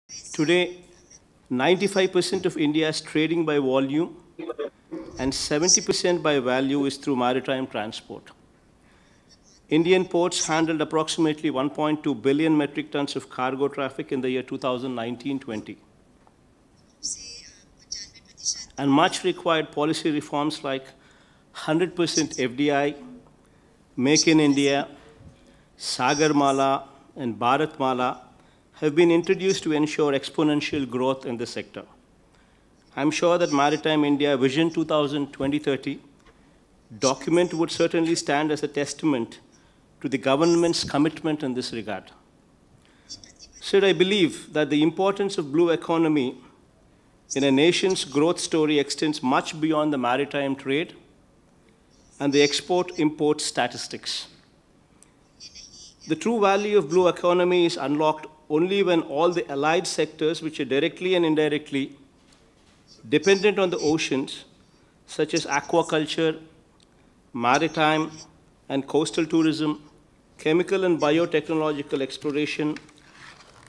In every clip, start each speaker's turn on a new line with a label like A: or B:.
A: Today, 95% of India's trading by volume and 70% by value is through maritime transport. Indian ports handled approximately 1.2 billion metric tons of cargo traffic in the year 2019-20. And much required policy reforms like 100% FDI, Make in India, Sagarmala, and Bharatmala have been introduced to ensure exponential growth in the sector. I'm sure that Maritime India Vision 2020-30 document would certainly stand as a testament to the government's commitment in this regard. Sir, I believe that the importance of blue economy in a nation's growth story extends much beyond the maritime trade and the export-import statistics. The true value of blue economy is unlocked only when all the allied sectors, which are directly and indirectly dependent on the oceans, such as aquaculture, maritime and coastal tourism, chemical and biotechnological exploration,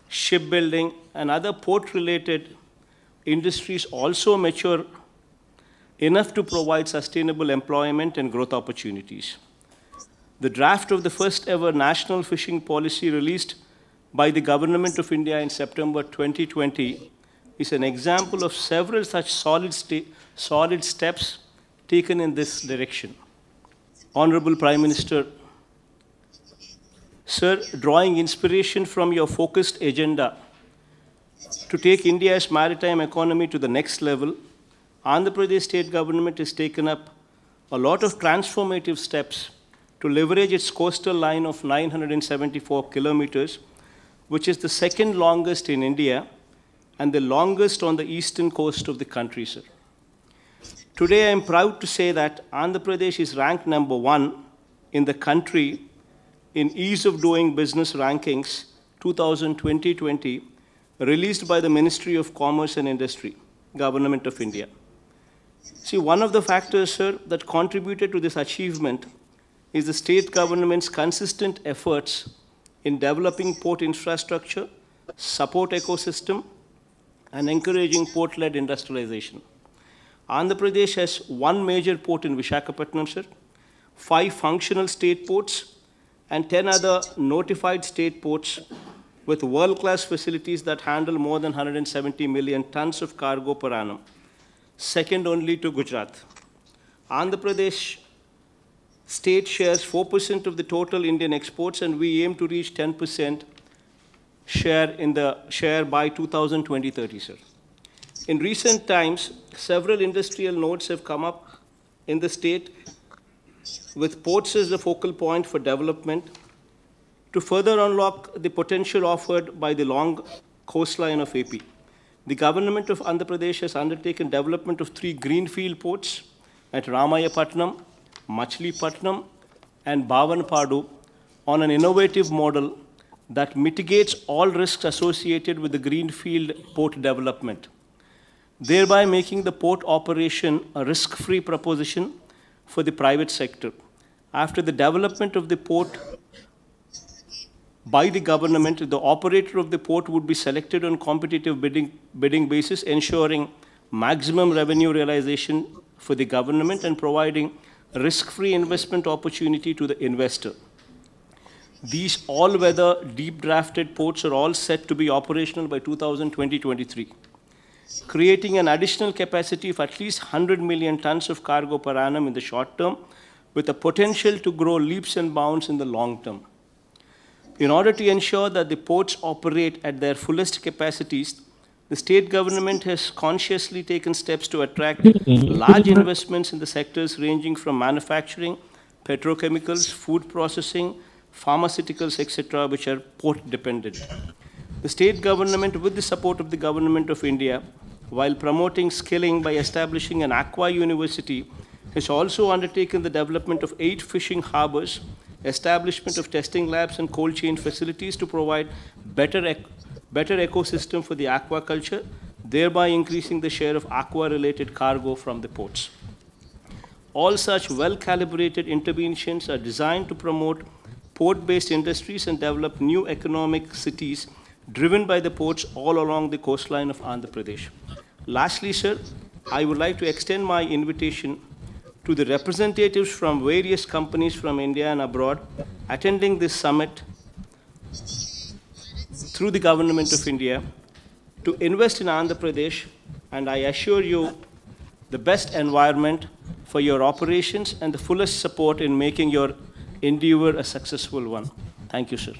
A: shipbuilding, and other port-related industries also mature enough to provide sustainable employment and growth opportunities. The draft of the first ever national fishing policy released by the Government of India in September 2020 is an example of several such solid steps taken in this direction. Honorable Prime Minister, Sir, drawing inspiration from your focused agenda to take India's maritime economy to the next level, Andhra Pradesh state government has taken up a lot of transformative steps to leverage its coastal line of 974 kilometers, which is the second longest in India and the longest on the eastern coast of the country, sir. Today, I am proud to say that Andhra Pradesh is ranked #1 in the country in Ease of Doing Business Rankings 2020-20, released by the Ministry of Commerce and Industry, Government of India. See, one of the factors, sir, that contributed to this achievement is the state government's consistent efforts in developing port infrastructure, support ecosystem, and encouraging port-led industrialization. Andhra Pradesh has one major port in Visakhapatnam, sir, 5 functional state ports, and 10 other notified state ports with world-class facilities that handle more than 170 million tons of cargo per annum, second only to Gujarat. Andhra Pradesh state shares 4% of the total Indian exports, and we aim to reach 10% share by 2020-30, sir. In recent times, several industrial nodes have come up in the state with ports as the focal point for development to further unlock the potential offered by the long coastline of AP. The government of Andhra Pradesh has undertaken development of 3 greenfield ports at Ramayapatnam, Machilipatnam, and Bhavanpadu on an innovative model that mitigates all risks associated with the greenfield port development, thereby making the port operation a risk-free proposition for the private sector. After the development of the port by the government, the operator of the port would be selected on competitive bidding basis, ensuring maximum revenue realization for the government and providing risk-free investment opportunity to the investor. These all-weather, deep-drafted ports are all set to be operational by 2020-23, creating an additional capacity of at least 100 million tons of cargo per annum in the short term, with the potential to grow leaps and bounds in the long term. In order to ensure that the ports operate at their fullest capacities, the state government has consciously taken steps to attract large investments in the sectors ranging from manufacturing, petrochemicals, food processing, pharmaceuticals, etc., which are port-dependent. The state government, with the support of the Government of India, while promoting skilling by establishing an aqua university, has also undertaken the development of 8 fishing harbors, establishment of testing labs and cold chain facilities to provide better ecosystem for the aquaculture, thereby increasing the share of aqua-related cargo from the ports. All such well-calibrated interventions are designed to promote port-based industries and develop new economic cities driven by the ports all along the coastline of Andhra Pradesh. Lastly, sir, I would like to extend my invitation to the representatives from various companies from India and abroad attending this summit through the Government of India to invest in Andhra Pradesh, and I assure you the best environment for your operations and the fullest support in making your endeavor a successful one. Thank you, sir.